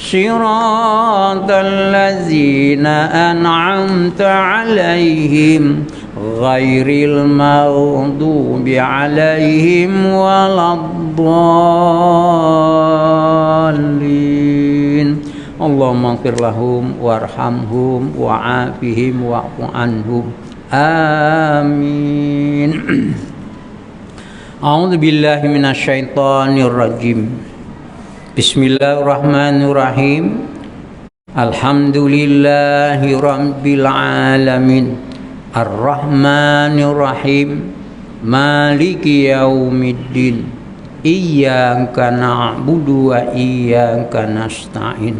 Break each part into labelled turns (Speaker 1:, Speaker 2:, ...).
Speaker 1: Siratal ladzina an'amta 'alaihim ghairil maghdubi 'alaihim waladdallin. Allahumma ighfir lahum warhamhum wa'afihim wa'fu anhum. Amin. A'udzu billahi minasyaitonir rajim. Bismillahirrahmanirrahim. Alhamdulillahi rabbil alamin. Ar-Rahmanir Rahim. Maliki yaumiddin. Iyyaka na'budu wa iyyaka nasta'in.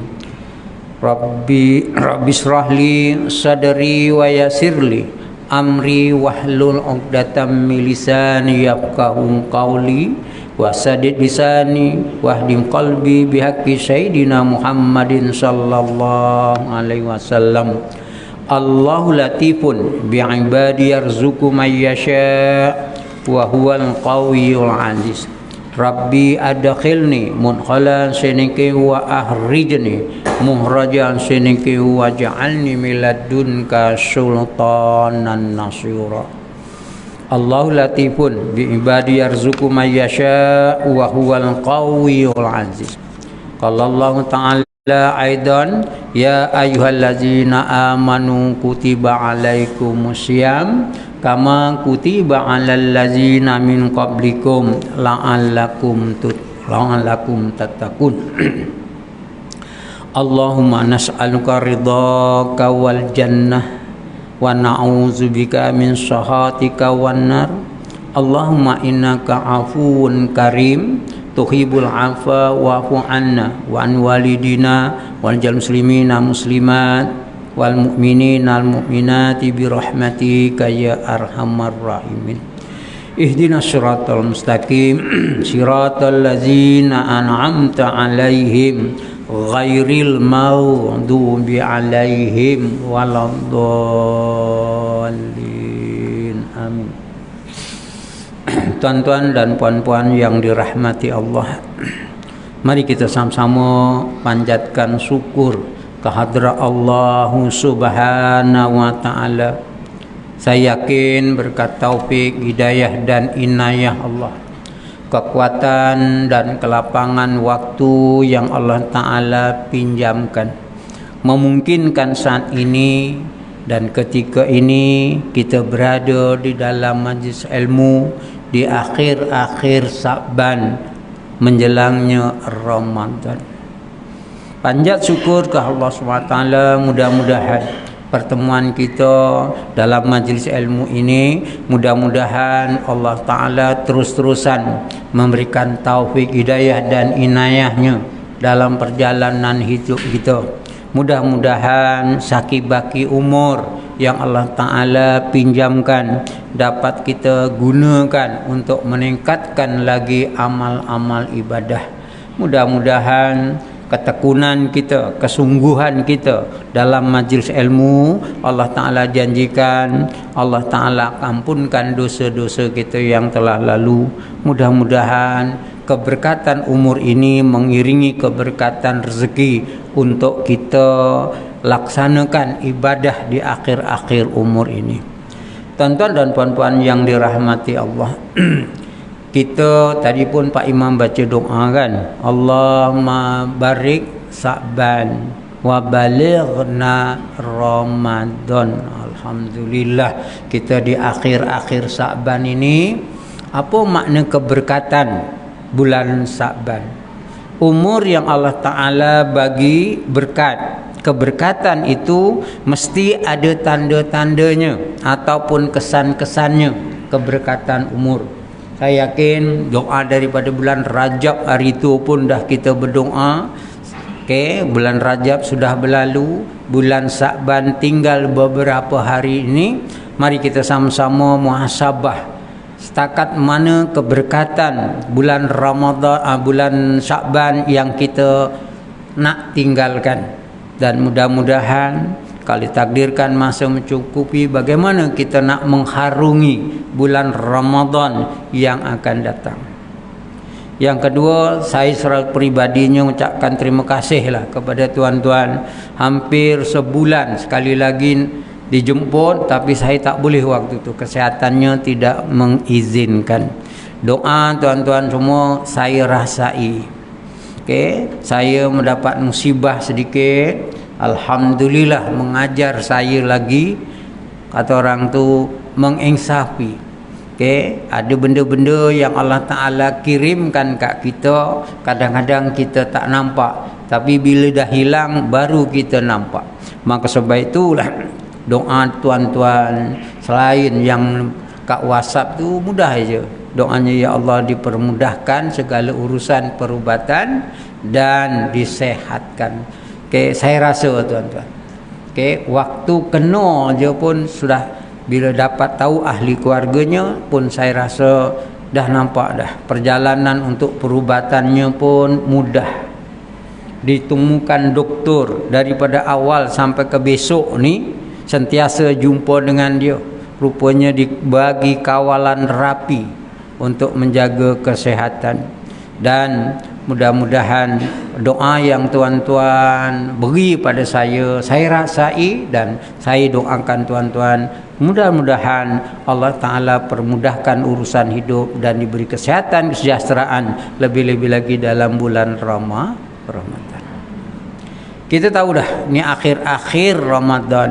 Speaker 1: Rabbi shrahli sadri wa yassirli amri wahlul 'uqdatam min lisani yafqahu qawli wasadid lisani wahdim qalbi bihaqqi sayyidina Muhammadin sallallahu alaihi wasallam. Allahu latifun bi'ibadi yarzuqu may yasha wa huwal qawiyyul aziz. Rabbi adkhilni mudkhalan siniki wa ahrijni muhrajan siniki wa ja'alni min ladunka sultanan nasira. Allahu latifun bi ibadi yarzuqu may yasha wa huwal qawiyyul aziz. Qala Allah ta'ala aidan ya ayyuhallazina amanu kutiba alaikumusiyam kama kutiba alal ladzina min qablikum la'allakum tattaqun. Allahumma nas'aluka ridhaka wal jannah wa na'udzubika min sakhatika wan nar. Allahumma innaka afuwun karim tuhibbul afwa wa'fu anna wa an walidina wal muslimina muslimat wal mu'minina al mu'minati bi rahmatika ya arhamar rahimin. Ihdinas siratal mustaqim siratal ladzina an'amta 'alaihim ghairil maghdubi 'alaihim waladdallin. Amin. Tuan-tuan dan puan-puan yang dirahmati Allah, mari kita sama-sama panjatkan syukur kehadrat Allah Subhanahu wa taala. Saya yakin berkat taufik, hidayah dan inayah Allah, kekuatan dan kelapangan waktu yang Allah taala pinjamkan, memungkinkan saat ini dan ketika ini kita berada di dalam majlis ilmu di akhir-akhir Sa'ban menjelangnya Ramadan. Panjat syukur ke Allah SWT. Mudah-mudahan pertemuan kita dalam majlis ilmu ini, mudah-mudahan Allah Ta'ala terus-terusan memberikan taufik, hidayah dan inayahnya dalam perjalanan hidup kita. Mudah-mudahan sakibaki umur yang Allah Ta'ala pinjamkan dapat kita gunakan untuk meningkatkan lagi amal-amal ibadah. Mudah-mudahan ketekunan kita, kesungguhan kita dalam majlis ilmu, Allah Ta'ala janjikan, Allah Ta'ala ampunkan dosa-dosa kita yang telah lalu. Mudah-mudahan keberkatan umur ini mengiringi keberkatan rezeki untuk kita laksanakan ibadah di akhir-akhir umur ini. Tuan-tuan dan puan-puan yang dirahmati Allah, kita tadi pun Pak Imam baca doa kan, Allahumma barik Sa'ban wa balighna Ramadan. Alhamdulillah kita di akhir-akhir Sa'ban ini. Apa makna keberkatan bulan Sa'ban? Umur yang Allah Ta'ala bagi berkat. Keberkatan itu mesti ada tanda-tandanya ataupun kesan-kesannya. Keberkatan umur, saya yakin doa daripada bulan Rajab hari itu pun dah kita berdoa. Okey, bulan Rajab sudah berlalu, bulan Sa'ban tinggal beberapa hari ini. Mari kita sama-sama muhasabah setakat mana keberkatan bulan Ramadan, bulan Sa'ban yang kita nak tinggalkan. Dan mudah-mudahan kalau takdirkan masa mencukupi, bagaimana kita nak mengharungi bulan Ramadan yang akan datang. Yang kedua, saya secara pribadinya ucapkan terima kasih lah kepada tuan-tuan. Hampir sebulan sekali lagi dijemput, tapi saya tak boleh waktu itu, kesehatannya tidak mengizinkan. Doa tuan-tuan semua saya rasai. Okey, saya mendapat musibah sedikit. Alhamdulillah mengajar saya lagi, kata orang tu, menginsafi. Okay. Ada benda-benda yang Allah Ta'ala kirimkan kat kita, kadang-kadang kita tak nampak, tapi bila dah hilang baru kita nampak. Maka sebab itulah doa tuan-tuan selain yang kat WhatsApp tu mudah aja. Doanya, ya Allah dipermudahkan segala urusan perubatan dan disehatkan. Okay. Saya rasa tuan-tuan, okay, waktu kena je pun sudah, bila dapat tahu ahli keluarganya pun saya rasa dah nampak dah perjalanan untuk perubatannya pun mudah. Ditemukan doktor daripada awal sampai ke besok ni sentiasa jumpa dengan dia. Rupanya dibagi kawalan rapi untuk menjaga kesehatan. Dan mudah-mudahan doa yang tuan-tuan beri pada saya rasai dan saya doakan tuan-tuan, mudah-mudahan Allah Ta'ala permudahkan urusan hidup dan diberi kesehatan, kesejahteraan, lebih-lebih lagi dalam bulan Ramadan. Kita tahu dah ni akhir-akhir Ramadan.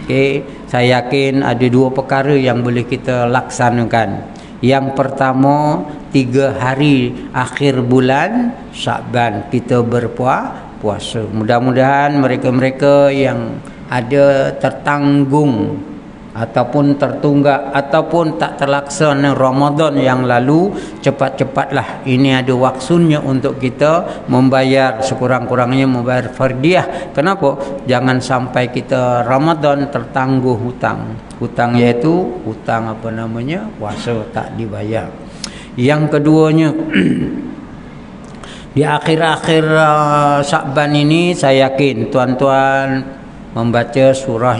Speaker 1: Okay. Saya yakin ada dua perkara yang boleh kita laksanakan. Yang pertama, 3 hari akhir bulan Sya'ban kita berpuasa. Mudah-mudahan mereka-mereka yang ada tertanggung ataupun tertunggak ataupun tak terlaksana Ramadan yang lalu, cepat-cepatlah, ini ada waktunya untuk kita membayar, sekurang-kurangnya membayar fardiyah. Kenapa? Jangan sampai kita Ramadan tertangguh hutang. Hutang iaitu hutang puasa tak dibayar. Yang keduanya, di akhir-akhir Sya'ban ini saya yakin tuan-tuan membaca surah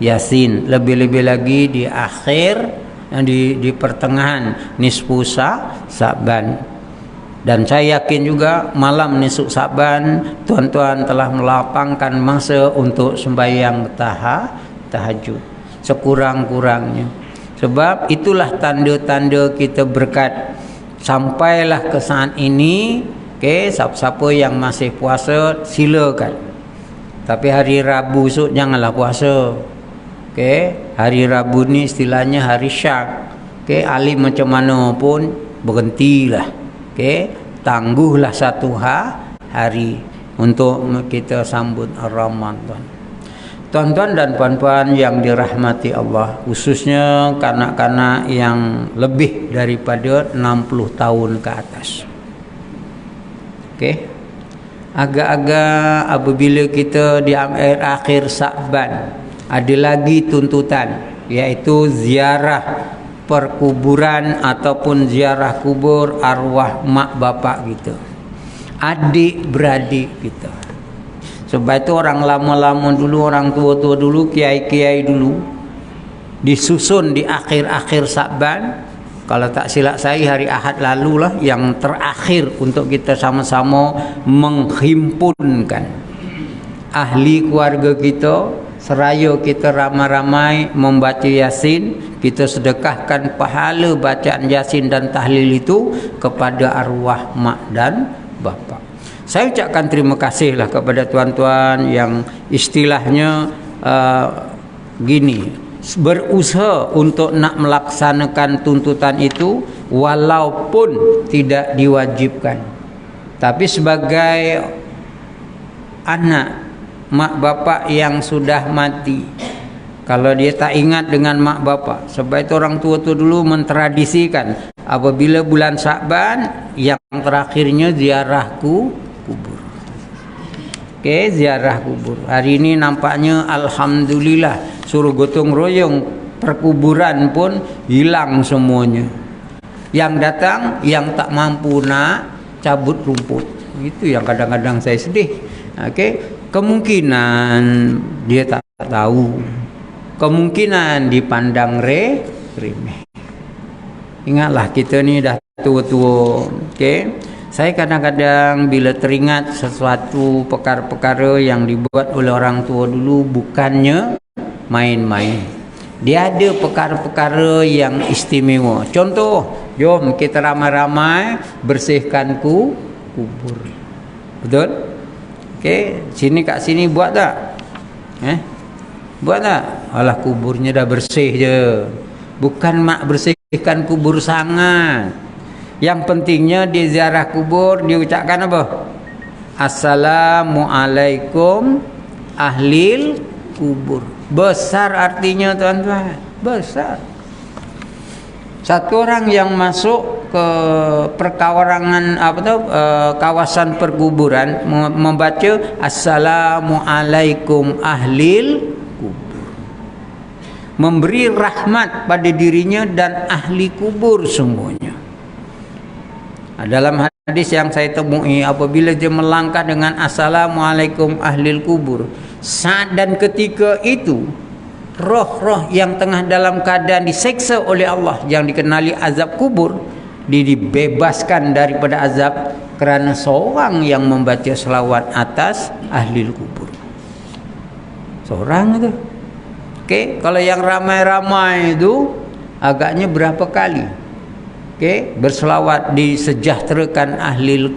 Speaker 1: Yasin, lebih-lebih lagi di akhir, di pertengahan nisfu Sya'ban. Dan saya yakin juga malam nisfu Sya'ban tuan-tuan telah melapangkan masa untuk sembahyang tahajud sekurang-kurangnya. Sebab itulah tanda-tanda kita berkat. Sampailah ke saat ini, okay, siapa-siapa yang masih puasa silakan. Tapi hari Rabu esok janganlah puasa. Okay. Hari Rabu ni istilahnya hari syak. Okay. Alim macam mana pun berhentilah. Okay. Tangguhlah satu hari untuk kita sambut Ramadan. Tuan-tuan dan puan-puan yang dirahmati Allah, khususnya kanak-kanak yang lebih daripada 60 tahun ke atas. Okay. Agak-agak apabila kita di akhir Sya'ban ada lagi tuntutan, iaitu ziarah perkuburan ataupun ziarah kubur arwah mak bapak kita, adik beradik kita. Sebab itu orang lama-lama dulu, orang tua-tua dulu, kiai-kiai dulu disusun di akhir-akhir Sya'ban. Kalau tak silap saya hari Ahad lalulah yang terakhir untuk kita sama-sama menghimpunkan ahli keluarga kita, seraya kita ramai-ramai membaca Yasin, kita sedekahkan pahala bacaan Yasin dan tahlil itu kepada arwah mak dan bapa. Saya ucapkan terima kasihlah kepada tuan-tuan yang istilahnya gini, berusaha untuk nak melaksanakan tuntutan itu walaupun tidak diwajibkan. Tapi sebagai anak mak bapak yang sudah mati, kalau dia tak ingat dengan mak bapak, sebab itu orang tua tu dulu mentradisikan apabila bulan Sya'ban yang terakhirnya ziarah kubur. Okey, ziarah kubur. Hari ini nampaknya alhamdulillah suruh gotong royong perkuburan pun hilang semuanya. Yang datang yang tak mampu nak cabut rumput. Itu yang kadang-kadang saya sedih. Okey, kemungkinan dia tak tahu. Kemungkinan dipandang remeh. Ingatlah kita ni dah tua-tua. Okey. Saya kadang-kadang bila teringat sesuatu perkara-perkara yang dibuat oleh orang tua dulu bukannya main-main. Dia ada perkara-perkara yang istimewa. Contoh, jom kita ramai-ramai bersihkan kubur. Betul? Okey, sini kat sini buat tak? Buat tak? Alah, kuburnya dah bersih je. Bukan mak bersihkan kubur sangat. Yang pentingnya di ziarah kubur dia ucapkan apa? Assalamualaikum ahlil kubur. Besar artinya tuan-tuan. Besar. Satu orang yang masuk ke perkawarangan kawasan perkuburan membaca Assalamualaikum ahlil kubur, memberi rahmat pada dirinya dan ahli kubur semuanya. Dalam hadis yang saya temui, apabila dia melangkah dengan Assalamualaikum ahlil kubur, saat dan ketika itu roh-roh yang tengah dalam keadaan diseksa oleh Allah, yang dikenali azab kubur, dibebaskan daripada azab kerana seorang yang membaca selawat atas ahli kubur. Seorang itu. Okey, kalau yang ramai-ramai itu agaknya berapa kali? Okey, berselawat disejahterakan ahli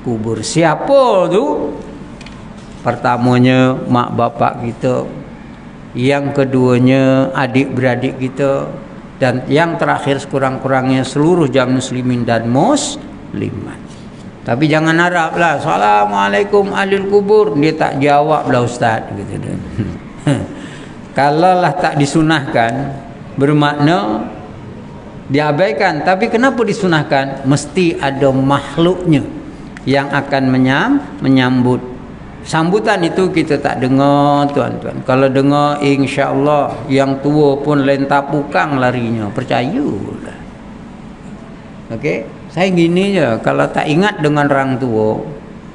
Speaker 1: kubur. Siapa tu? Pertamanya mak bapak kita, yang keduanya adik-beradik kita, dan yang terakhir sekurang-kurangnya seluruh jamaah muslimin dan muslimat. Tapi jangan haraplah Assalamualaikum ahlil kubur, dia tak jawab lah ustaz gitu. Kalau lah tak disunahkan, bermakna diabaikan. Tapi kenapa disunahkan? Mesti ada makhluknya yang akan menyambut. Sambutan itu kita tak dengar tuan-tuan. Kalau dengar, insya-Allah yang tua pun lentap pukang larinya, percayalah. Okey, saya gini je, kalau tak ingat dengan orang tua,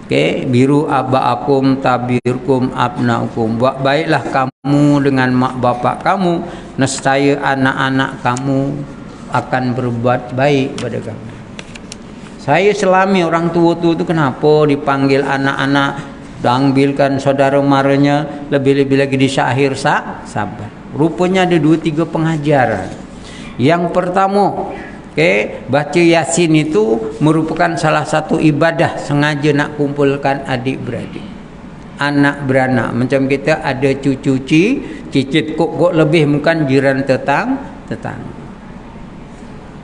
Speaker 1: okey, biru abaakum tabirkum abnaukum, buat baiklah kamu dengan mak bapak kamu, nescaya anak-anak kamu akan berbuat baik pada kamu. Saya selami orang tua tu kenapa dipanggil anak-anak, ambilkan saudara maranya, lebih-lebih lagi di syair sabar. Rupanya ada 2-3 pengajaran. Yang pertama, baca Yasin itu merupakan salah satu ibadah sengaja nak kumpulkan adik-beradik, anak beranak. Macam kita ada cucu cicit kok lebih, bukan jiran tetangga.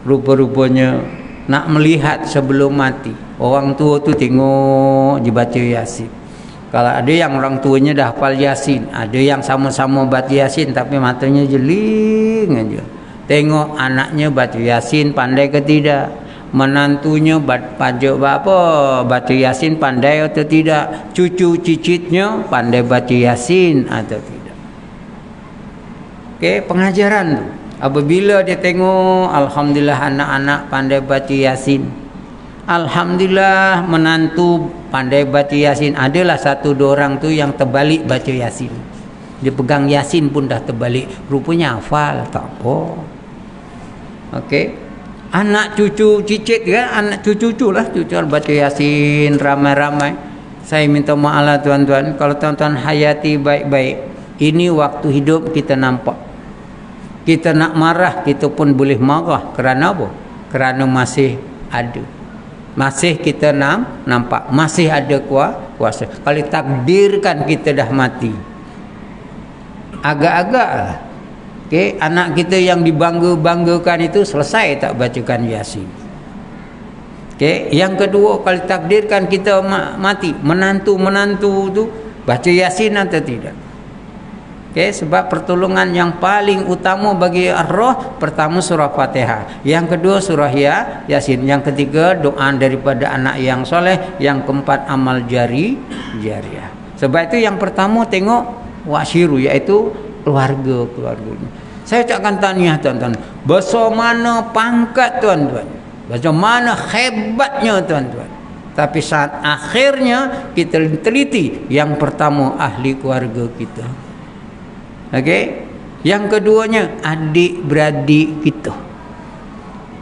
Speaker 1: Rupa-rupanya nak melihat sebelum mati. Orang tua tu tengok je baca Yasin. Kalau ada yang orang tuanya dah hafal Yasin, ada yang sama-sama baca Yasin tapi matanya jeling aja. Tengok anaknya baca Yasin pandai ke tidak, menantunya baca baca Yasin pandai atau tidak, cucu cicitnya pandai baca Yasin atau tidak. Okey, pengajaran tu. Apabila dia tengok alhamdulillah anak-anak pandai baca Yasin, alhamdulillah menantu pandai baca Yasin. Adalah 1-2 orang tu yang terbalik baca Yasin. Dia pegang Yasin pun dah terbalik. Rupanya hafal, tak apa. Okey. Anak cucu cicit kan, anak cucu lah, cucu baca Yasin ramai-ramai. Saya minta maaf lah tuan-tuan, kalau tuan-tuan hayati baik-baik. Ini waktu hidup kita nampak. Kita nak marah, kita pun boleh marah. Kerana apa? Kerana masih ada. Masih kita nampak, masih ada kuasa. Kalau takdirkan kita dah mati, agak-agak lah. Okay, anak kita yang dibangga-banggakan itu selesai tak bacakan Yasin. Okay, yang kedua, kalau takdirkan kita mati, menantu tu baca Yasin atau tidak. Okay, sebab pertolongan yang paling utama bagi roh, pertama surah Fatihah, yang kedua surah Yasin, yang ketiga doa daripada anak yang soleh, yang keempat amal jariah. Sebab itu yang pertama tengok wasyiru, iaitu keluarga-keluarganya. Saya akan tanya tuan-tuan, bagaimana pangkat tuan-tuan, bagaimana hebatnya tuan-tuan. Tapi saat akhirnya kita teliti, yang pertama ahli keluarga kita. Okey, yang keduanya adik-beradik kita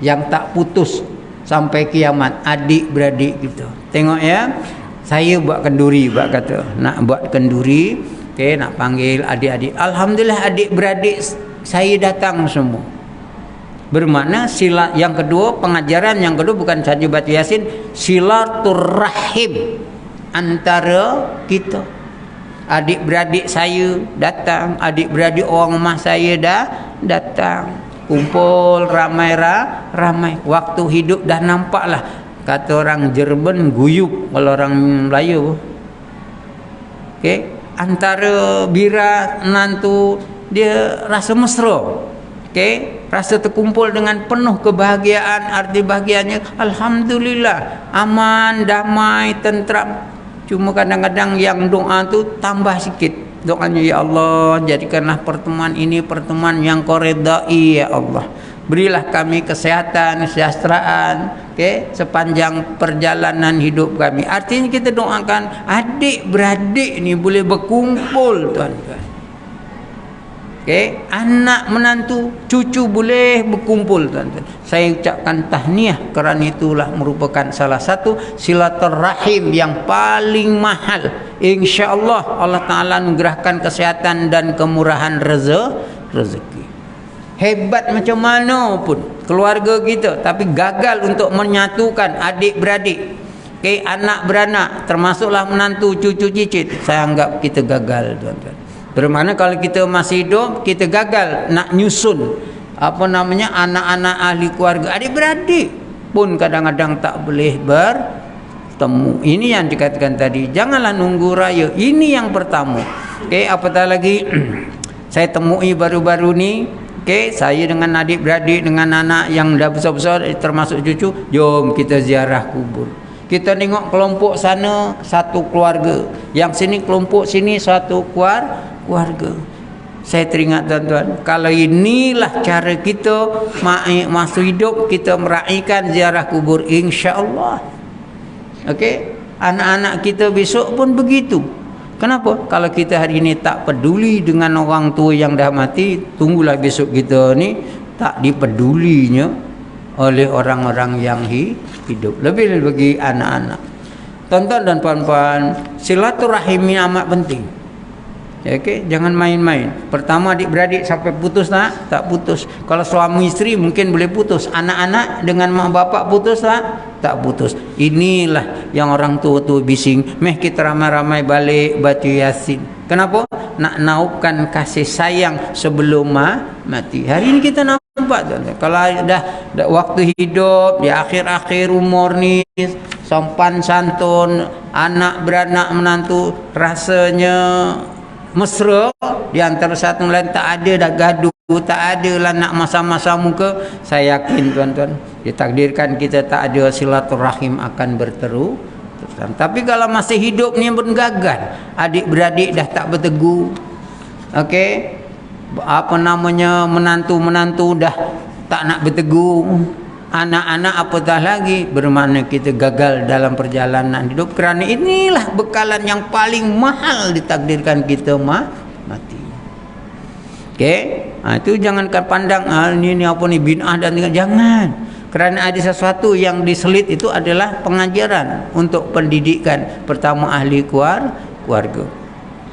Speaker 1: yang tak putus sampai kiamat, adik-beradik kita. Tengok ya, saya buat kenduri, buat kata nak buat kenduri, okey, nak panggil adik-adik. Alhamdulillah adik-beradik saya datang semua. Bermakna sila yang kedua, pengajaran yang kedua bukan saja baca Yasin, silaturrahim antara kita. Adik-beradik saya datang, adik-beradik orang rumah saya dah datang. Kumpul ramai. Waktu hidup dah nampaklah, kata orang Jerman guyup kalau orang Melayu. Okey, antara bira menantu dia rasa mesra. Okey, rasa terkumpul dengan penuh kebahagiaan. Arti bahagianya alhamdulillah, aman, damai, tentram. Cuma kadang-kadang yang doa tu tambah sikit. Doanya, ya Allah, jadikanlah pertemuan ini pertemuan yang Kau redai, ya Allah. Berilah kami kesehatan, kesejahteraan, okey, sepanjang perjalanan hidup kami. Artinya kita doakan adik-beradik ni boleh berkumpul, tuan-tuan. Okey, anak menantu, cucu boleh berkumpul, tuan-tuan. Saya ucapkan tahniah kerana itulah merupakan salah satu silaturahim yang paling mahal. Insya-Allah Allah Taala anugerahkan kesihatan dan kemurahan rezeki. Hebat macam mana pun keluarga kita, tapi gagal untuk menyatukan adik-beradik, okey, anak beranak, termasuklah menantu, cucu, cicit, saya anggap kita gagal, tuan-tuan. Bermakna kalau kita masih hidup, kita gagal nak nyusun anak-anak ahli keluarga. Adik-beradik pun kadang-kadang tak boleh bertemu. Ini yang dikatakan tadi, janganlah nunggu raya. Ini yang pertama. Okey, apatah lagi saya temui baru-baru ni, okey, saya dengan adik-beradik, dengan anak yang dah besar-besar termasuk cucu, jom kita ziarah kubur. Kita tengok kelompok sana satu keluarga, yang sini kelompok sini satu keluarga. Saya teringat, tuan-tuan, kalau inilah cara kita masa hidup, kita meraihkan ziarah kubur, insya-Allah. Okey, anak-anak kita besok pun begitu. Kenapa? Kalau kita hari ini tak peduli dengan orang tua yang dah mati, tunggulah besok kita ni tak dipedulinya oleh orang-orang yang hidup. Lebih bagi anak-anak. Tuan-tuan dan puan-puan, silaturahim ini amat penting. Okey, jangan main-main. Pertama, adik-beradik sampai putus tak putus. Kalau suami isteri mungkin boleh putus. Anak-anak dengan mak bapak putus tak putus. Inilah yang orang tua-tua bising. Meh kita ramai-ramai balik baca Yasin. Kenapa? Nak naupkan kasih sayang sebelum mati. Hari ini kita nampak, tuan-tuan, kalau dah waktu hidup di akhir-akhir umur ni, sopan santun, anak beranak menantu rasanya mesra, di antara satu lain tak ada dah gaduh, tak ada lah nak masa-masa muka. Saya yakin, tuan-tuan, ditakdirkan kita tak ada silaturahim akan berteru. Tapi kalau masih hidup ni pun gagal, adik-beradik dah tak bertegur, okey, menantu-menantu dah tak nak bertegur, anak-anak apatah lagi, bermakna kita gagal dalam perjalanan hidup. Kerana inilah bekalan yang paling mahal ditakdirkan kita mati. Okey, itu jangankan pandang ini apa ni bid'ah dan jangan. Kerana ada sesuatu yang diselit itu adalah pengajaran untuk pendidikan pertama ahli keluarga.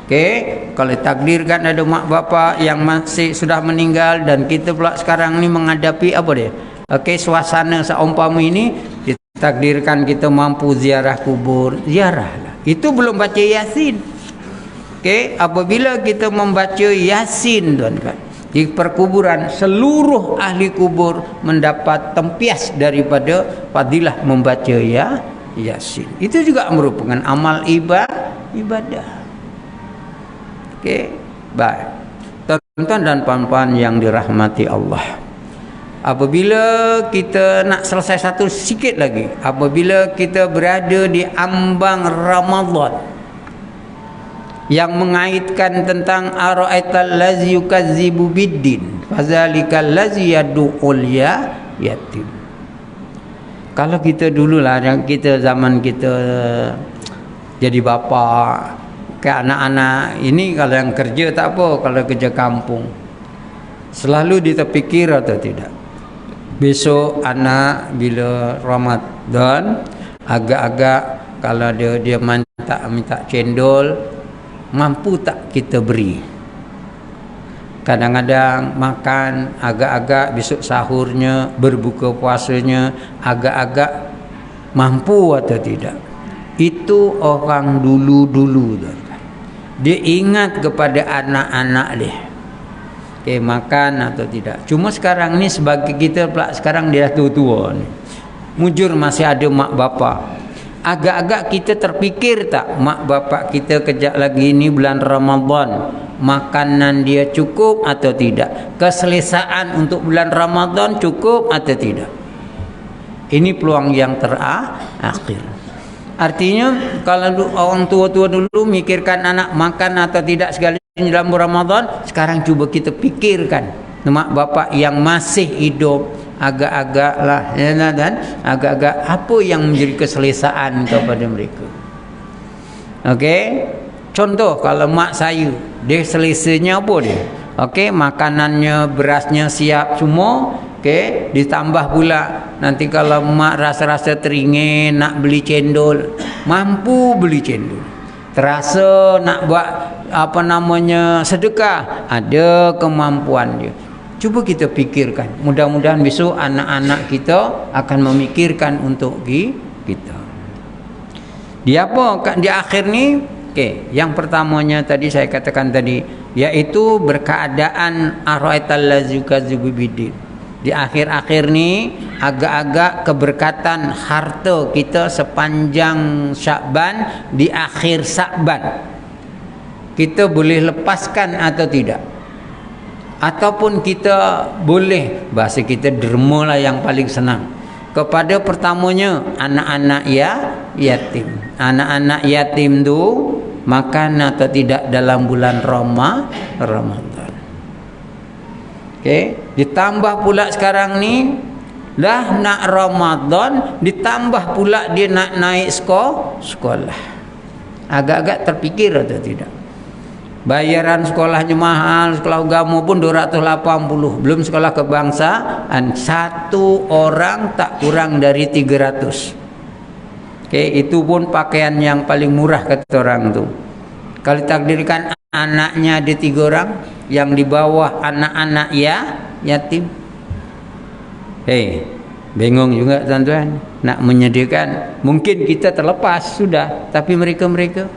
Speaker 1: Okey, kalau takdirkan ada mak bapak yang masih sudah meninggal dan kita pula sekarang ni menghadapi apa dia? Okey, suasana seumpama ini, ditakdirkan kita mampu ziarah kubur, ziarahlah. Itu belum baca Yasin. Okey, apabila kita membaca Yasin, tuan-tuan, di perkuburan, seluruh ahli kubur mendapat tempias daripada fadilah membaca Yasin. Itu juga merupakan amal ibadah. Okey, baik. Tuan-tuan dan puan-puan yang dirahmati Allah, apabila kita nak selesai satu sikit lagi, apabila kita berada di ambang Ramadan yang mengaitkan tentang ara'aital ladzi yukazzibu biddin fazalikal ladzi yad'ul yatim. Kalau kita dululah, kita zaman kita jadi bapa ke anak-anak ini, kalau yang kerja tak apa, kalau kerja kampung selalu kita fikir atau tidak, Besok anak bila Ramadan agak-agak kalau dia minta cendol, mampu tak kita beri? Kadang-kadang makan agak-agak besok sahurnya, berbuka puasanya agak-agak mampu atau tidak. Itu orang dulu-dulu dia ingat kepada anak-anak dia. Makan atau tidak. Cuma sekarang ni sebagai kita pula sekarang dia tua-tua ni. Mujur masih ada mak bapak. Agak-agak kita terfikir tak mak bapak kita kejap lagi ni bulan Ramadan, makanan dia cukup atau tidak? Keselesaan untuk bulan Ramadan cukup atau tidak? Ini peluang yang terakhir. Artinya kalau orang tua-tua dulu mikirkan anak makan atau tidak segala dalam Ramadan, sekarang cuba kita fikirkan mak bapak yang masih hidup agak-agak lah ya, dan agak-agak apa yang menjadi keselesaan kepada mereka. Okey, contoh kalau mak saya, dia selesanya apa dia? Okey, makanannya, berasnya siap semua. Okey, ditambah pula nanti kalau mak rasa-rasa teringin nak beli cendol, mampu beli cendol. Terasa nak buat sedekah, ada kemampuan dia. Cuba kita fikirkan. Mudah-mudahan besok anak-anak kita akan memikirkan untuk kita. Di apa? Di akhir ni, okey, yang pertamanya tadi saya katakan tadi, yaitu berkeadaan araital lazukazubi bidin. Di akhir-akhir ni agak-agak keberkatan harta kita sepanjang Syakban, di akhir Syakban kita boleh lepaskan atau tidak? Ataupun kita boleh, bahasa kita derma lah yang paling senang, kepada pertamanya anak-anak yatim. Anak-anak yatim tu makan atau tidak dalam bulan Ramadan. Okey, ditambah pula sekarang ni dah nak Ramadan, ditambah pula dia nak naik sekolah. Agak-agak terfikir atau tidak? Bayaran sekolahnya mahal, sekolah agama pun 280, belum sekolah kebangsaan. Satu orang tak kurang dari 300. Okey, itu pun pakaian yang paling murah kata orang tu. Kalau takdirkan anaknya ada 3 orang, yang di bawah anak-anak yatim. Bingung juga tuan-tuan nak menyediakan. Mungkin kita terlepas sudah, tapi mereka-mereka.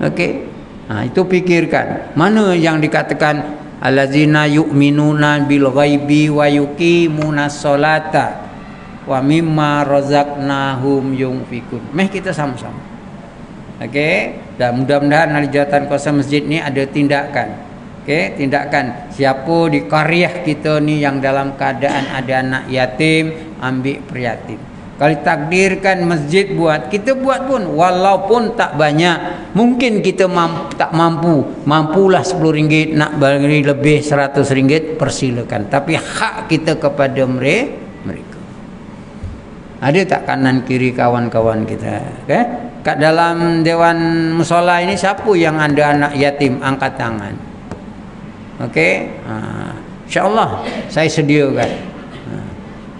Speaker 1: Okey. Itu fikirkan. Mana yang dikatakan allazina yu'minuna bil ghaibi wa yuqimunas sholata wa mimma razaqnahum yunfikun. Mari kita sama-sama. Okey, dan mudah-mudahan ahli jawatan kuasa masjid ni ada tindakan. Okey, tindakan siapa di qaryah kita ni yang dalam keadaan ada anak yatim, ambil prihatin. Kalau takdirkan masjid buat, kita buat pun walaupun tak banyak. Mungkin kita tak mampulah RM10, nak bagi lebih RM100, persilakan. Tapi hak kita kepada mereka. Ada tak kanan kiri kawan-kawan kita? Okay? Kat dalam Dewan Musola ini siapa yang ada anak yatim? Angkat tangan. Okey? InsyaAllah saya sediakan.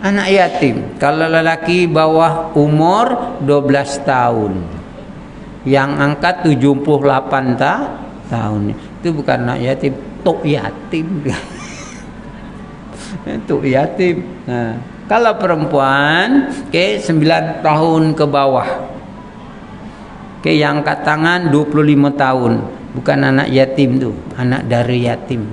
Speaker 1: Anak yatim, kalau lelaki bawah umur 12 tahun, yang angkat 78 tahun, itu bukan anak yatim, tok yatim. Tok yatim. Kalau perempuan, 9 tahun ke bawah, yang angkat tangan 25 tahun, bukan anak yatim tu, anak dari yatim.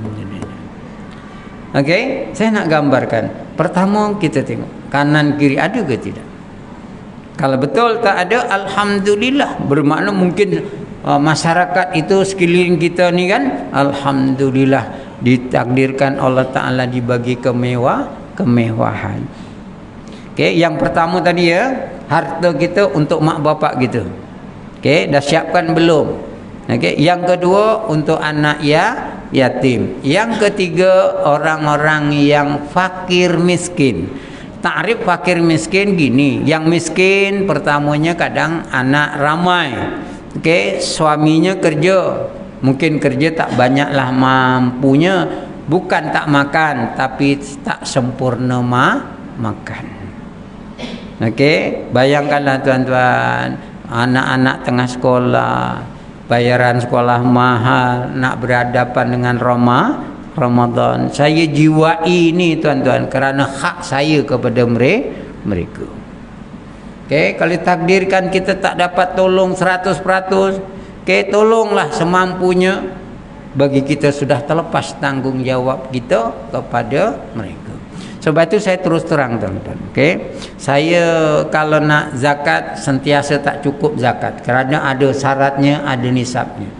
Speaker 1: Okey, saya nak gambarkan. Pertama kita tengok kanan kiri ada ke tidak. Kalau betul tak ada, alhamdulillah. Bermakna mungkin masyarakat itu sekeliling kita ni kan, alhamdulillah ditakdirkan Allah Taala dibagi kemewahan. Okey, yang pertama tadi harta kita untuk mak bapak kita. Okey, dah siapkan belum? Okey, yang kedua untuk anak yatim. Yang ketiga orang-orang yang fakir miskin. Takrif fakir miskin gini, yang miskin pertamanya kadang anak ramai. Okey, suaminya kerja, mungkin kerja tak banyaklah mampunya, bukan tak makan, tapi tak sempurna makan. Okey, bayangkanlah tuan-tuan, anak-anak tengah sekolah, bayaran sekolah mahal, nak berhadapan dengan Ramadan. Saya jiwai ini tuan-tuan kerana hak saya kepada mereka. Okey, kalau takdirkan kita tak dapat tolong 100%, okey, tolonglah semampunya, bagi kita sudah terlepas tanggungjawab kita kepada mereka. Sebab itu saya terus terang tuan-tuan, okey. Saya kalau nak zakat sentiasa tak cukup zakat kerana ada syaratnya, ada nisabnya.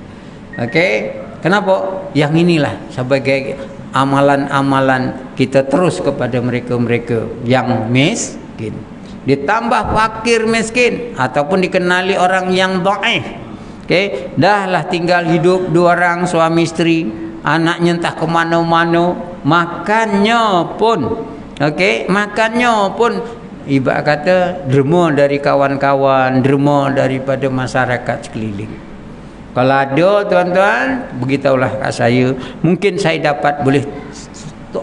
Speaker 1: Okey. Kenapa? Yang inilah sebagai amalan-amalan kita terus kepada mereka-mereka yang miskin. Ditambah fakir miskin ataupun dikenali orang yang dhaif. Okey, dahlah tinggal hidup 2 orang suami isteri, anaknya entah ke mana-mana, makannya pun okey, makannya pun ibarat kata derma dari kawan-kawan, derma daripada masyarakat sekeliling. Kalau ada tuan-tuan, beritahulah kat saya, mungkin saya dapat boleh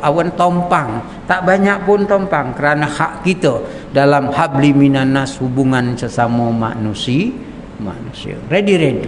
Speaker 1: awan tompang, tak banyak pun tompang, kerana hak kita dalam habli minan nas, hubungan sesama manusia. Ready.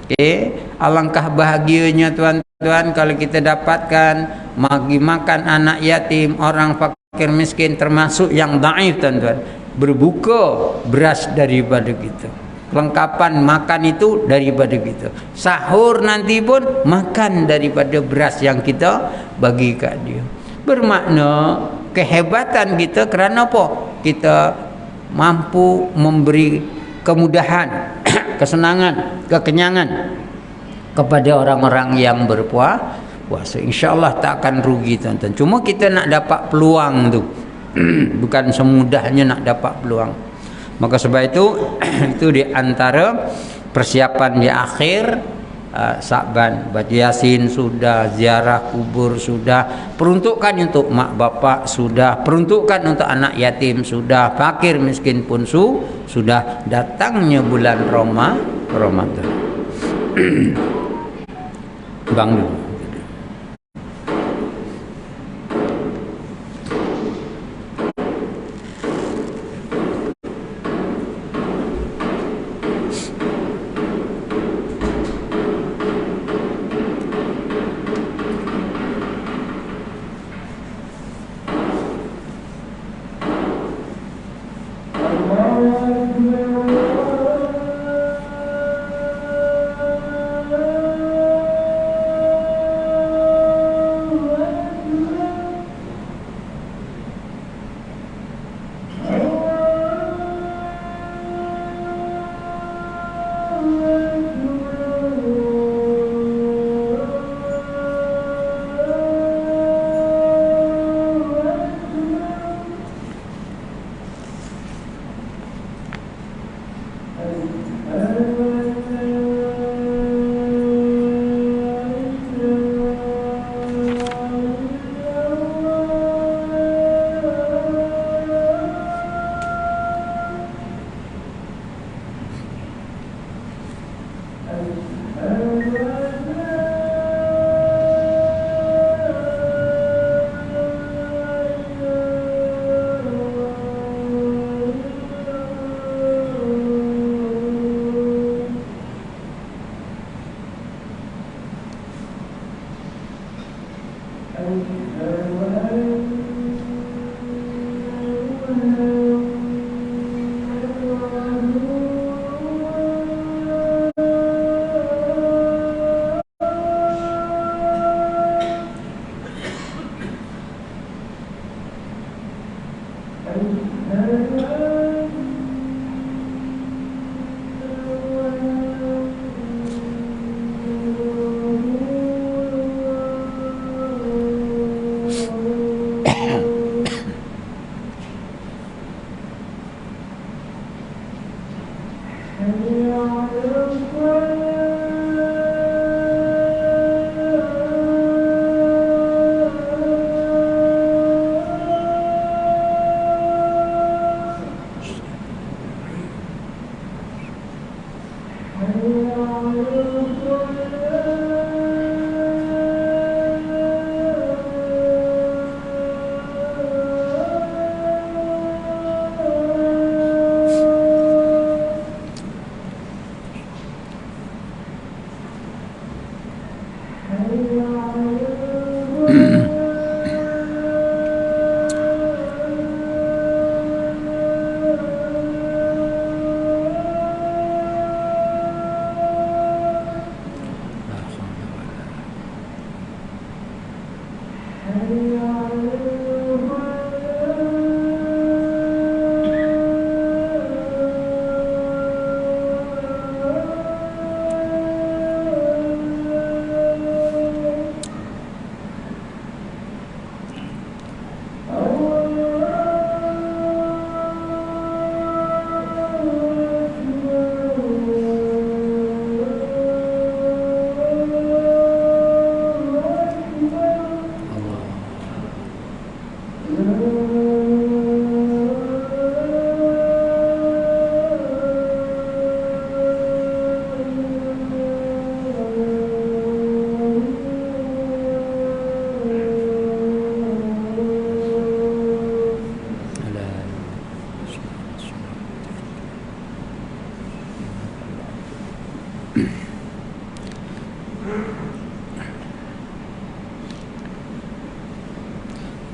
Speaker 1: Okay. Alangkah bahagianya tuan-tuan kalau kita dapatkan bagi makan anak yatim, orang fakir miskin, termasuk yang dhaif tuan-tuan, berbuka beras daripada kita, kelengkapan makan itu daripada kita, sahur nanti pun makan daripada beras yang kita bagi kat dia. Bermakna kehebatan kita kerana apa? Kita mampu memberi kemudahan, kesenangan, kekenyangan kepada orang-orang yang berpuasa. InsyaAllah tak akan rugi tuan-tuan. Cuma kita nak dapat peluang tu bukan semudahnya nak dapat peluang. Maka sebab itu itu di antara persiapan di akhir Sa'ban. Baca Yasin sudah, ziarah kubur sudah, peruntukan untuk mak bapak sudah, peruntukan untuk anak yatim sudah, fakir miskin pun sudah. Datangnya bulan Ramadan. Bang dulu.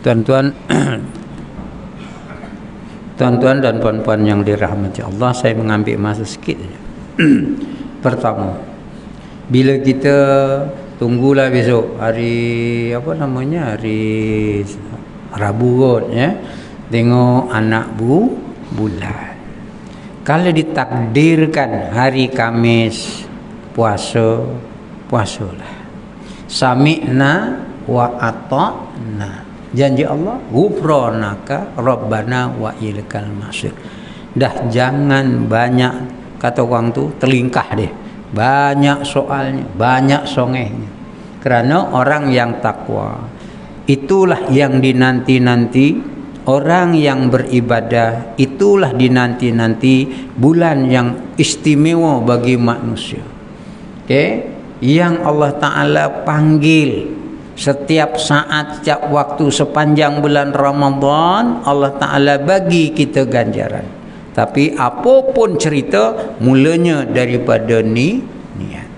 Speaker 1: Tuan-tuan tuan-tuan dan puan-puan yang dirahmati Allah, saya mengambil masa sikit saja. Pertama, bila kita tunggulah besok hari apa namanya, hari Rabu kot ya, tengok anak bulan. Kalau ditakdirkan hari Khamis puasa, puasalah. Sami'na wa ata'na. Janji Allah, ghufranaka rabbana wa ilaikal masir. Dah jangan banyak, kata orang tu, terlingkah deh. Banyak soalnya, banyak songehnya. Kerana orang yang takwa, itulah yang dinanti-nanti. Orang yang beribadah, itulah dinanti-nanti bulan yang istimewa bagi manusia. Okay? Yang Allah Ta'ala panggil setiap saat, setiap waktu sepanjang bulan Ramadan, Allah Ta'ala bagi kita ganjaran. Tapi apapun cerita, mulanya daripada niat.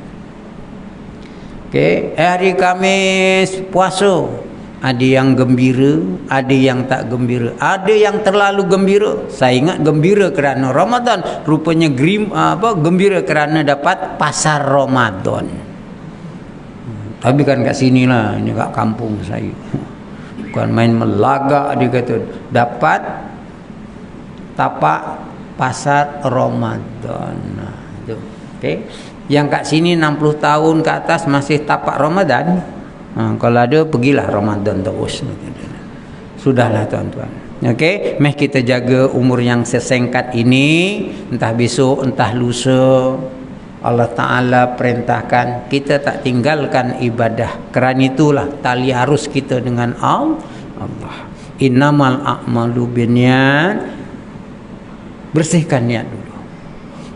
Speaker 1: Okay. Hari Khamis puasa, ada yang gembira, ada yang tak gembira, ada yang terlalu gembira. Saya ingat gembira kerana Ramadan, rupanya gembira kerana dapat pasar Ramadan. Tapi kan kat sini lah, ini kat kampung saya. Bukan main melagak, dia kata dapat tapak pasar Ramadan. Nah, tu. Okay. Yang kat sini 60 tahun ke atas masih tapak Ramadan. Kalau ada, pergilah Ramadan terus. Sudahlah tuan-tuan. Okay. Mari kita jaga umur yang sesingkat ini. Entah besok, entah lusa, Allah Ta'ala perintahkan kita tak tinggalkan ibadah. Kerana itulah tali arus kita dengan Allah. Innamal a'malu binniyat. Bersihkan niat dulu.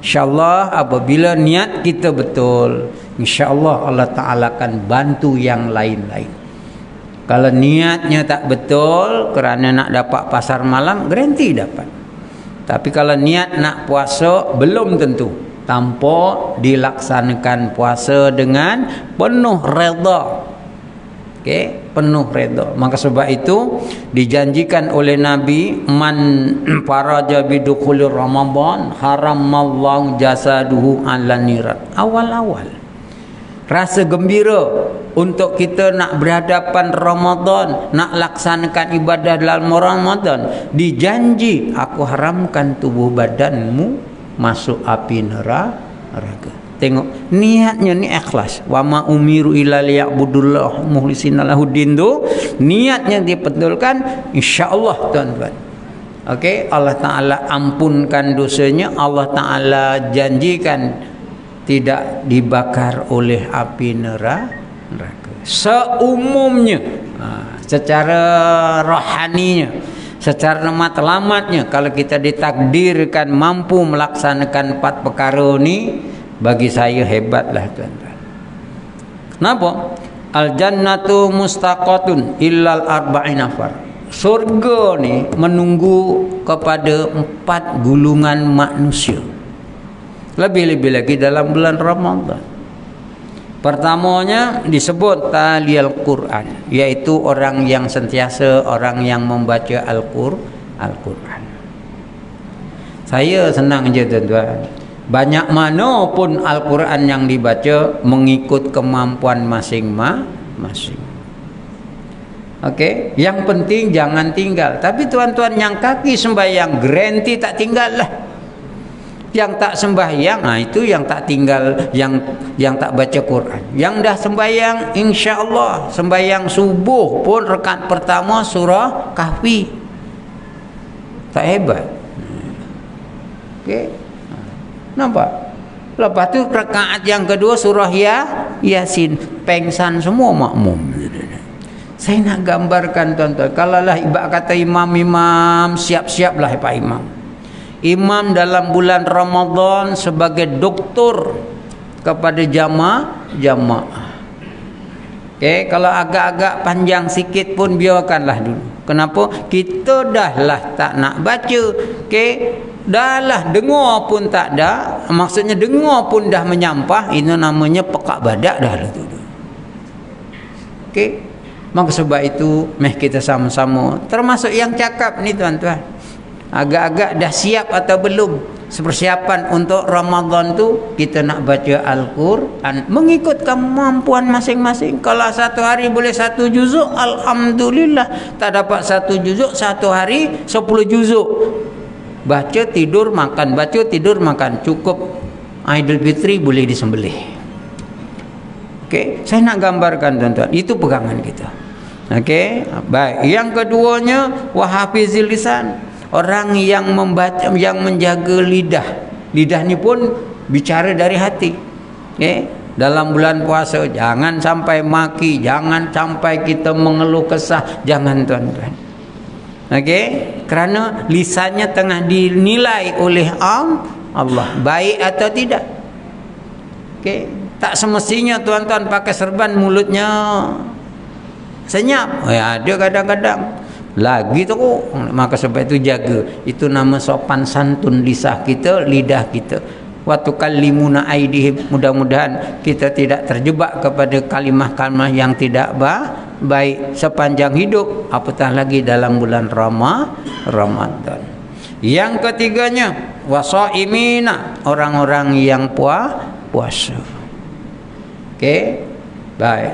Speaker 1: InsyaAllah apabila niat kita betul, InsyaAllah Allah Ta'ala akan bantu yang lain-lain. Kalau niatnya tak betul kerana nak dapat pasar malam, garanti dapat. Tapi kalau niat nak puasa, belum tentu. Tanpa dilaksanakan puasa dengan penuh redha. Okey, penuh redha. Maka sebab itu dijanjikan oleh Nabi, man faraja bidukhuli Ramadan haramallahu jasaduhu 'alan nirat. Awal-awal rasa gembira untuk kita nak berhadapan Ramadan, nak laksanakan ibadah dalam Ramadan, dijanji aku haramkan tubuh badanmu masuk api neraka. Tengok niatnya ni ikhlas. Wa ma umiru illa liya'budullah mukhlisina lahuddin tu, niatnya dibetulkan, insya-Allah tuan-tuan. Okey, Allah Taala ampunkan dosanya, Allah Taala janjikan tidak dibakar oleh api neraka. Seumumnya, secara rohaninya, secara matlamatnya, kalau kita ditakdirkan mampu melaksanakan 4 perkara ni, bagi saya hebatlah tuan-tuan. Kenapa? Al-jannatu mustaqatun illal arba'in nafar. Surga ni menunggu kepada 4 gulungan manusia. Lebih-lebih lagi dalam bulan Ramadan. Pertamanya disebut taliyal Quran, yaitu orang yang sentiasa orang yang membaca Al-Quran. Saya senang je tuan-tuan. Banyak mana pun Al-Quran yang dibaca mengikut kemampuan masing-masing. Okey, yang penting jangan tinggal. Tapi tuan-tuan yang kaki sembahyang garanti tak tinggal lah. Yang tak sembahyang, itu yang tak tinggal, yang tak baca Quran. Yang dah sembahyang, insya-Allah sembahyang subuh pun rakaat pertama surah Kahfi. Tak hebat. Okey. Nampak? Lepas tu rakaat yang kedua surah Yasin, pengsan semua makmum. Saya nak gambarkan tuan-tuan, kalaulah ibarat kata imam-imam, siap-siaplah Pak Imam. Imam dalam bulan Ramadan sebagai doktor kepada jamaah. Okey, kalau agak-agak panjang sikit pun biarkanlah dulu. Kenapa? Kita dahlah tak nak baca. Okey, dahlah dengar pun tak ada. Maksudnya dengar pun dah menyampah, ini namanya pekak badak dah tu. Okey. Maka sebab itu meh kita sama-sama, termasuk yang cakap ni tuan-tuan, agak-agak dah siap atau belum persiapan untuk Ramadan tu, kita nak baca Al-Quran mengikut kemampuan masing-masing. Kalau satu hari boleh 1 juzuk, alhamdulillah. Tak dapat 1 juzuk, satu hari 10 juzuk. Baca tidur makan, baca tidur makan, cukup. Idul Fitri boleh disembelih. Okey, saya nak gambarkan tuan-tuan, itu pegangan kita. Okey, baik. Yang keduanya wahafizil lisan, orang yang membaca, yang menjaga lidah. Lidah ni pun bicara dari hati. Okey, dalam bulan puasa jangan sampai maki, jangan sampai kita mengeluh kesah, jangan tuan-tuan. Okey, kerana lisannya tengah dinilai oleh Allah baik atau tidak. Okey, tak semestinya tuan-tuan pakai serban mulutnya senyap. Ada kadang-kadang lagi tu, maka sebab itu jaga. Itu nama sopan santun lisan kita, lidah kita. Wa tukallimuna aidihim, mudah-mudahan kita tidak terjebak kepada kalimah-kalimah yang tidak baik sepanjang hidup, apatah lagi dalam bulan Ramadan. Yang ketiganya wasaimina, orang-orang yang puasa. Okey, baik.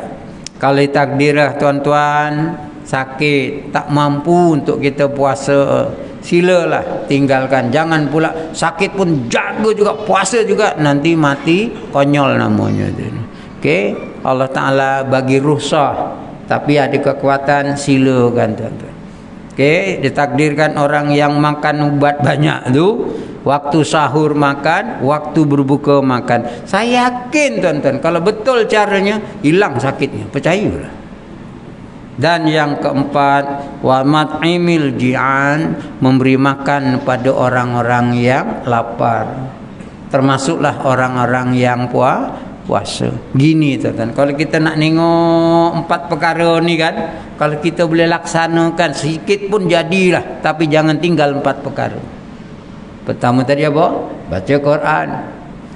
Speaker 1: Kalau takdirlah tuan-tuan sakit, tak mampu untuk kita puasa, silalah tinggalkan. Jangan pula sakit pun jaga juga, puasa juga, nanti mati konyol namanya tu. Okey, Allah Taala bagi rukhsah, tapi ada kekuatan, silakan tuan-tuan. Okey, ditakdirkan orang yang makan ubat banyak tu, waktu sahur makan, waktu berbuka makan. Saya yakin tuan-tuan, kalau betul caranya, hilang sakitnya, percayalah. Dan yang keempat, wa mat'imil ji'an, memberi makan pada orang-orang yang lapar. Termasuklah orang-orang yang puasa. Gini tuan-tuan, kalau kita nak tengok 4 perkara ni kan, kalau kita boleh laksanakan sikit pun jadilah, tapi jangan tinggal 4 perkara. Pertama tadi apa? Baca Quran.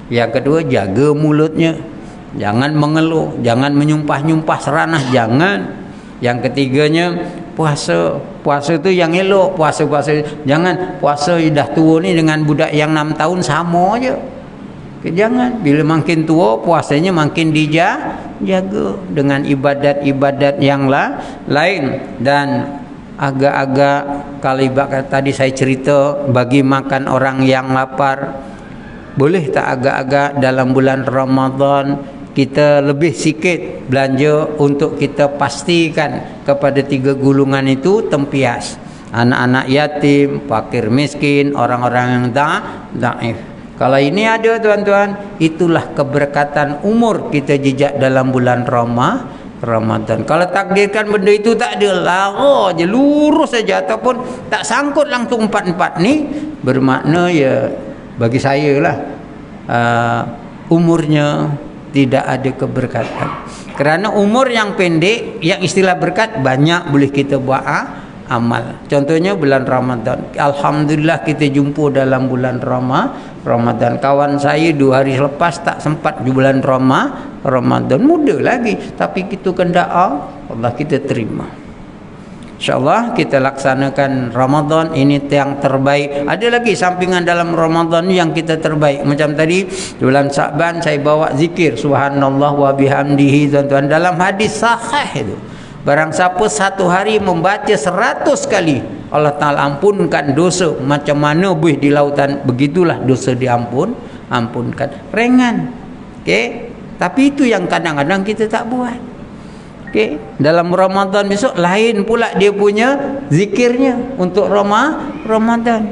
Speaker 1: Yang kedua, jaga mulutnya, jangan mengeluh, jangan menyumpah-nyumpah seranah, jangan. Yang ketiganya puasa. Puasa tu yang elok, puasa jangan puasa dah tua ni dengan budak yang 6 tahun sama aja. Jangan, bila makin tua puasanya makin dijaga dengan ibadat-ibadat yang lain. Dan agak-agak, kalau ibarat tadi saya cerita bagi makan orang yang lapar, boleh tak agak-agak dalam bulan Ramadan kita lebih sikit belanja untuk kita pastikan kepada 3 golongan itu tempias: anak-anak yatim, fakir miskin, orang-orang yang dhaif. Kalau ini ada tuan-tuan, itulah keberkatan umur kita jejak dalam bulan Ramadan. Kalau takdirkan benda itu tak ada, lara je, lurus saja, ataupun tak sangkut langsung 4 ni, bermakna ya bagi saya lah umurnya tidak ada keberkatan. Kerana umur yang pendek, yang istilah berkat, banyak boleh kita buat amal. Contohnya bulan Ramadan. Alhamdulillah kita jumpa dalam bulan Ramadan. Kawan saya 2 hari selepas tak sempat di bulan Ramadan, muda lagi, tapi kita kendak Allah kita terima. InsyaAllah kita laksanakan Ramadan ini yang terbaik. Ada lagi sampingan dalam Ramadan yang kita terbaik. Macam tadi bulan Sa'ban saya bawa zikir subhanallah wa bihamdihi, tuan-tuan, dalam hadis sahih itu. Barang siapa satu hari membaca 100 kali, Allah Ta'ala ampunkan dosa. Macam mana buih di lautan, begitulah dosa ampunkan. Ringan. Okey. Tapi itu yang kadang-kadang kita tak buat. Okey, dalam Ramadan besok lain pula dia punya zikirnya untuk Ramadan.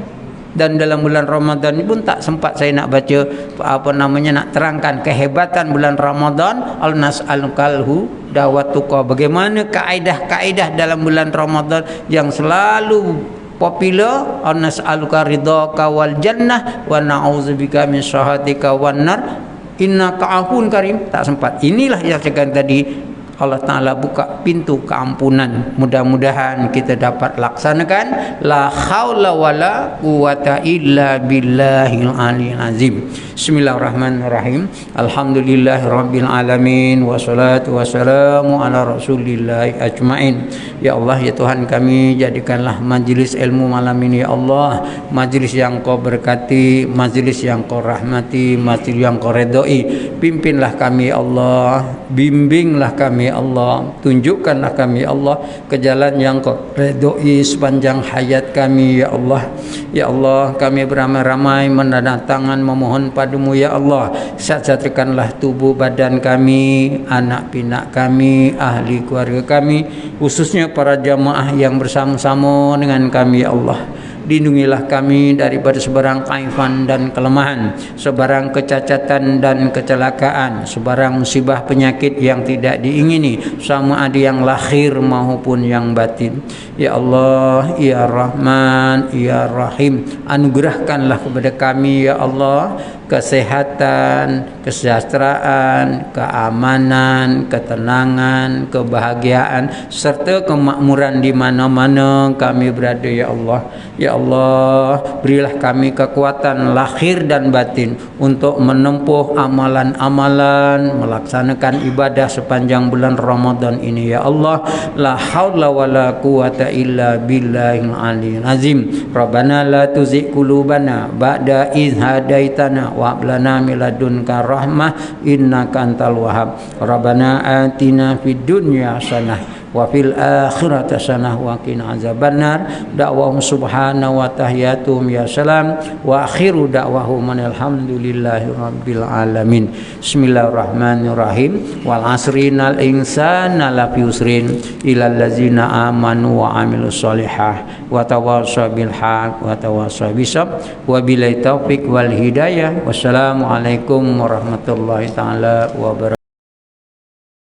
Speaker 1: Dan dalam bulan Ramadan ini pun tak sempat saya nak baca nak terangkan kehebatan bulan Ramadan. Al-nas'alukalhu dawatuqa. Bagaimana kaedah-kaedah dalam bulan Ramadan yang selalu popular. Al-nas'aluka ridhaka wal jannah wa na'udzubika min syahhatika wan nar innaka afun karim. Tak sempat. Inilah yang saya katakan tadi, Allah Ta'ala buka pintu keampunan. Mudah-mudahan kita dapat laksanakan. La haula wala quwata illa billahil aliyil azim. Bismillahirrahmanirrahim. Alhamdulillahirabbil alamin, wassalatu wassalamu ala rasulillahi ajmain. Ya Allah, ya Tuhan kami, jadikanlah majlis ilmu malam ini ya Allah majlis yang Kau berkati, majlis yang Kau rahmati, majlis yang Kau redai. Pimpinlah kami ya Allah, bimbinglah kami ya Allah, tunjukkanlah kami ya Allah ke jalan yang Kau redai sepanjang hayat kami ya Allah. Ya Allah, kami beramai-ramai mendatangkan memohon padamu ya Allah, sehatkanlah tubuh badan kami, anak pinak kami, ahli keluarga kami, khususnya para jamaah yang bersama-sama dengan kami ya Allah. Lindungilah kami daripada sebarang kaifan dan kelemahan, sebarang kecacatan dan kecelakaan, sebarang musibah penyakit yang tidak diingini, sama ada yang lahir maupun yang batin. Ya Allah, ya Rahman, ya Rahim, anugerahkanlah kepada kami ya Allah kesehatan, kesejahteraan, keamanan, ketenangan, kebahagiaan serta kemakmuran di mana-mana kami berada ya Allah. Ya Allah, berilah kami kekuatan lahir dan batin untuk menempuh amalan-amalan, melaksanakan ibadah sepanjang bulan Ramadan ini ya Allah. La haula wala quwata illa billahil aliyil azim. Rabbana la tuzigh qulubana ba'da idh hadaitana wa hab lana min ladunka rahmah innaka antal wahhab. Rabbana atina fid dunya hasanah wa fil akhirati hasanah wa qina azabannar. Da'wahum subhanahu wa tahiyatum ya salam wa akhiru da'wahum alhamdulillahi rabbil alamin. Bismillahirrahmanirrahim. Wal asri innal insana lafi usrin illal ladzina amanu wa amilus solihah wa tawassaw bil haq wa tawassaw bisabr wa billahi taufiq wal hidayah. Wassalamualaikum warahmatullahi taala wabarakatuh.